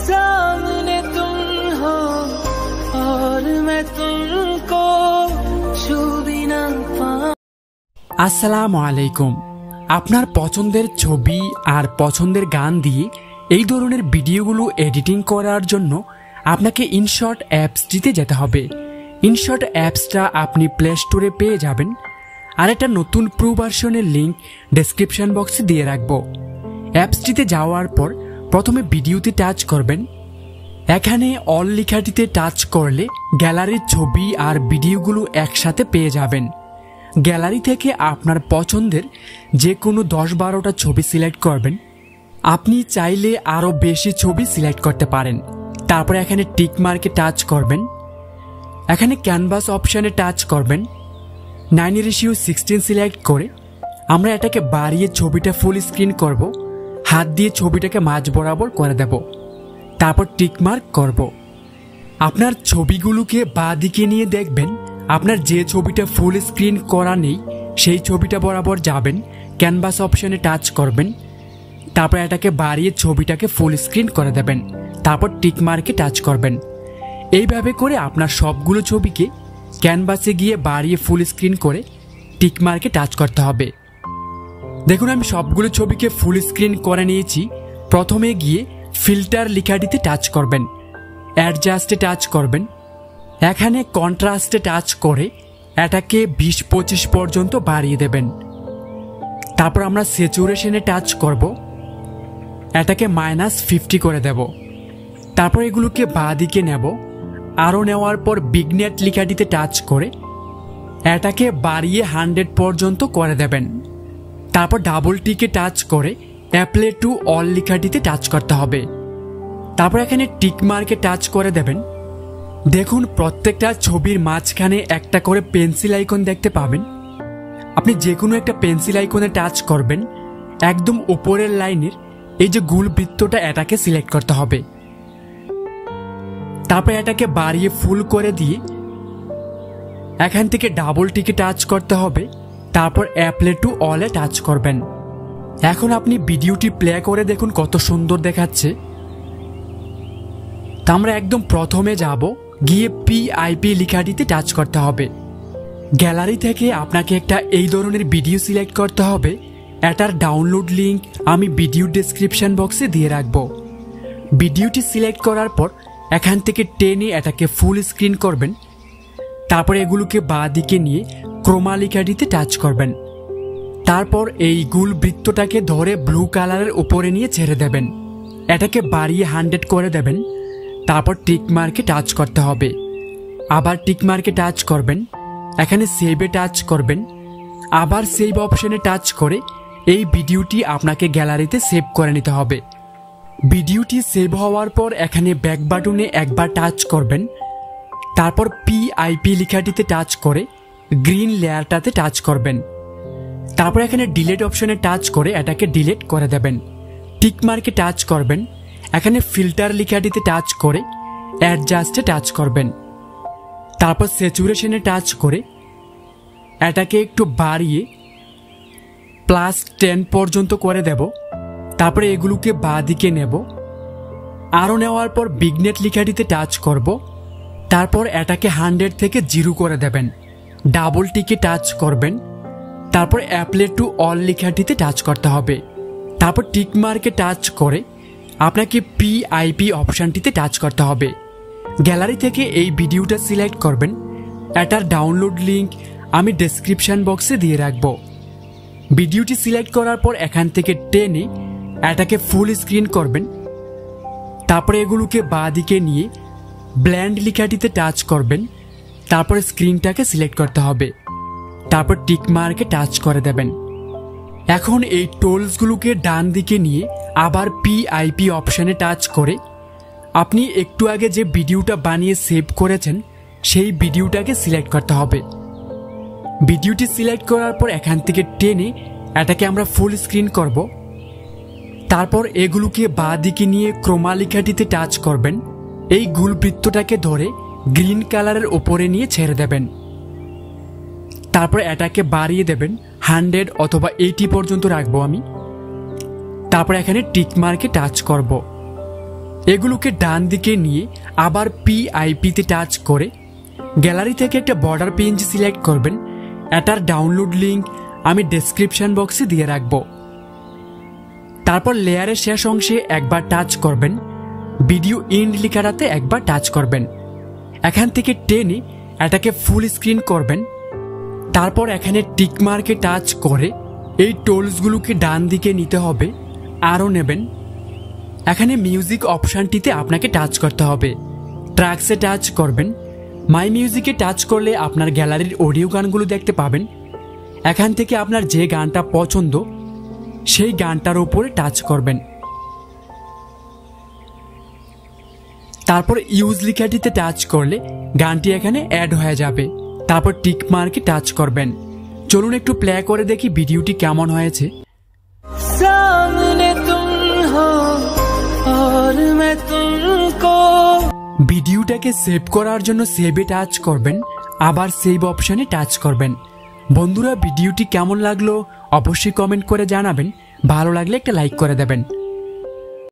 सामने तुम हो और मैं तुमको छू भी ना पाऊं। আসসালামু আলাইকুম। আপনার পছন্দের ছবি আর পছন্দের গান দিয়ে এই ধরনের ভিডিওগুলো এডিটিং করার জন্য আপনাকে ইনশট অ্যাপসটিতে যেতে হবে। ইনশট অ্যাপসটা আপনি প্লে স্টোরে পেয়ে যাবেন, আর একটা নতুন প্রো ভার্সনের লিঙ্ক ডেসক্রিপশন বক্সে দিয়ে রাখবো। অ্যাপসটিতে যাওয়ার পর প্রথমে ভিডিওতে টাচ করবেন। এখানে অল লেখাটিতে টাচ করলে গ্যালারির ছবি আর ভিডিওগুলো একসাথে পেয়ে যাবেন। গ্যালারি থেকে আপনার পছন্দের যে কোনো 10-12টা ছবি সিলেক্ট করবেন। আপনি চাইলে আরও বেশি ছবি সিলেক্ট করতে পারেন। তারপরে এখানে টিক মার্কে টাচ করবেন। এখানে ক্যানভাস অপশানে টাচ করবেন। 9:16 সিলেক্ট করে আমরা এটাকে বাড়িয়ে ছবিটা ফুল স্ক্রিন করব। হাত দিয়ে ছবিটাকে মাঝ বরাবর করে দেব, তারপর টিক মার্ক করব। আপনার ছবিগুলোকে বাঁ দিকে নিয়ে দেখবেন আপনার যে ছবিটা ফুল স্ক্রিন করা নেই সেই ছবিটা বরাবর যাবেন, ক্যানভাস অপশানে টাচ করবেন, তারপর এটাকে বাড়িয়ে ছবিটাকে ফুল স্ক্রিন করে দেবেন, তারপর টিক মার্কে টাচ করবেন। এইভাবে করে আপনার সবগুলো ছবিকে ক্যানভাসে গিয়ে বাড়িয়ে ফুল স্ক্রিন করে টিক মার্কে টাচ করতে হবে। দেখুন আমি সবগুলো ছবিকে ফুল স্ক্রিন করে নিয়েছি। প্রথমে গিয়ে ফিল্টার লেখাটিতে টাচ করবেন, অ্যাডজাস্টে টাচ করবেন। এখানে কন্ট্রাস্টে টাচ করে এটাকে 20-25 পর্যন্ত বাড়িয়ে দেবেন। তারপর আমরা স্যাচুরেশনে টাচ করব, এটাকে -50 করে দেব। তারপর এগুলোকে বাঁ দিকে নেব। আরও নেওয়ার পর বিগনেট লেখাটিতে টাচ করে এটাকে বাড়িয়ে 100 পর্যন্ত করে দেবেন। তারপর ডাবল টিকে টাচ করে অ্যাপ্লাই টু অল লেখাটিতে টাচ করতে হবে। তারপর এখানে টিক মার্কে টাচ করে দেবেন। দেখুন প্রত্যেকটা ছবির মাঝখানে একটা করে পেন্সিল আইকন দেখতে পাবেন। আপনি যে কোনো একটা পেন্সিল আইকনে টাচ করবেন। একদম উপরের লাইনের এই যে গোল বৃত্তটা এটাকে সিলেক্ট করতে হবে। তারপর এটাকে বাড়িয়ে ফুল করে দিয়ে এখান থেকে ডাবল টিকে টাচ করতে হবে, তারপর অ্যাপ্লাই টু অলে টাচ করবেন। এখন আপনি ভিডিওটি প্লে করে দেখুন কত সুন্দর দেখাচ্ছে। তা আমরা একদম প্রথমে যাব, গিয়ে PIP লেখাটিতে টাচ করতে হবে। গ্যালারি থেকে আপনাকে একটা এই ধরনের ভিডিও সিলেক্ট করতে হবে। এটার ডাউনলোড লিঙ্ক আমি ভিডিও ডেসক্রিপশন বক্সে দিয়ে রাখব। ভিডিওটি সিলেক্ট করার পর এখান থেকে টেনে এটাকে ফুল স্ক্রিন করবেন। তারপর এগুলোকে বাঁ দিকে নিয়ে ক্রোমা লেখাটিতে টাচ করবেন। তারপর এই গোল বৃত্তটাকে ধরে ব্লু কালারের উপরে নিয়ে ছেড়ে দেবেন। এটাকে বাড়িয়ে 100 করে দেবেন। তারপর টিক মার্কে টাচ করতে হবে। আবার টিক মার্কে টাচ করবেন। এখানে সেভে টাচ করবেন। আবার সেভ অপশনে টাচ করে এই ভিডিওটি আপনাকে গ্যালারিতে সেভ করে নিতে হবে। ভিডিওটি সেভ হওয়ার পর এখানে ব্যাক বাটনে একবার টাচ করবেন। তারপর PIP লেখাটিতে টাচ করে গ্রিন লেয়ারটাতে টাচ করবেন। তারপর এখানে ডিলিট অপশনে টাচ করে এটাকে ডিলিট করে দেবেন। টিক মার্কে টাচ করবেন। এখানে ফিল্টার লেখাটিতে টাচ করে অ্যাডজাস্টে টাচ করবেন। তারপর স্যাচুরেশনে টাচ করে এটাকে একটু বাড়িয়ে +10 পর্যন্ত করে দেব। তারপরে এগুলোকে বাঁ দিকে নেব। আরও নেওয়ার পর বিগনেট লেখাটিতে টাচ করব। তারপর এটাকে 100 থেকে 0 করে দেবেন। ডাবল টিকে টাচ করবেন। তারপর অ্যাপ্লাই টু অল লেখাটিতে টাচ করতে হবে। তারপর টিক মার্কে টাচ করে আপনাকে PIP অপশানটিতে টাচ করতে হবে। গ্যালারি থেকে এই ভিডিওটা সিলেক্ট করবেন। এটার ডাউনলোড লিঙ্ক আমি ডেসক্রিপশন বক্সে দিয়ে রাখব। ভিডিওটি সিলেক্ট করার পর এখান থেকে টেনে এটাকে ফুল স্ক্রিন করবেন। তারপরে এগুলোকে বাঁ দিকে নিয়ে ব্ল্যান্ড লেখাটিতে টাচ করবেন। তারপরে স্ক্রিনটাকে সিলেক্ট করতে হবে। তারপর টিক মার্কে টাচ করে দেবেন। এখন এই টোলসগুলোকে ডান দিকে নিয়ে আবার PIP অপশানে টাচ করে আপনি একটু আগে যে ভিডিওটা বানিয়ে সেভ করেছেন সেই ভিডিওটাকে সিলেক্ট করতে হবে। ভিডিওটি সিলেক্ট করার পর এখান থেকে টেনে এটাকে আমরা ফুল স্ক্রিন করব। তারপর এগুলোকে বাঁ দিকে নিয়ে ক্রোমা লেখাটিতে টাচ করবেন। এই গোল বৃত্তটাকে ধরে গ্রিন কালারের উপরে নিয়ে ছেড়ে দেবেন। তারপর এটাকে বাড়িয়ে দেবেন 100 অথবা 80 পর্যন্ত রাখবো আমি। তারপর এখানে টিক মার্কে টাচ করব। এগুলোকে ডান দিকে নিয়ে আবার PIP-তে টাচ করে গ্যালারি থেকে একটা বর্ডার পিএনজি সিলেক্ট করবেন। এটার ডাউনলোড লিঙ্ক আমি ডেসক্রিপশন বক্সে দিয়ে রাখবো। তারপর লেয়ারের শেষ অংশে একবার টাচ করবেন, ভিডিও এন্ড লেখাটাতে একবার টাচ করবেন। এখান থেকে টেনে এটাকে ফুল স্ক্রিন করবেন। তারপর এখানে টিক মার্কে টাচ করে এই টোলসগুলোকে ডান দিকে নিতে হবে, আরও নেবেন। এখানে মিউজিক অপশানটিতে আপনাকে টাচ করতে হবে, ট্র্যাকসে টাচ করবেন। মাই মিউজিকে টাচ করলে আপনার গ্যালারির অডিও গানগুলো দেখতে পাবেন। এখান থেকে আপনার যে গানটা পছন্দ সেই গানটার উপরে টাচ করবেন। তারপর ইউজ লেখাটিতে টাচ করলে গানটি এখানে অ্যাড হয়ে যাবে। তারপর টিক মার্কে টাচ করবেন। চলুন একটু প্লে করে দেখি ভিডিওটি কেমন হয়েছে। सामने तुम हो और मैं तुमको। ভিডিওটাকে সেভ করার জন্য সেভে টাচ করবেন, আবার সেভ অপশানে টাচ করবেন। বন্ধুরা, ভিডিওটি কেমন লাগলো অবশ্যই কমেন্ট করে জানাবেন। ভালো লাগলে একটা লাইক করে দেবেন।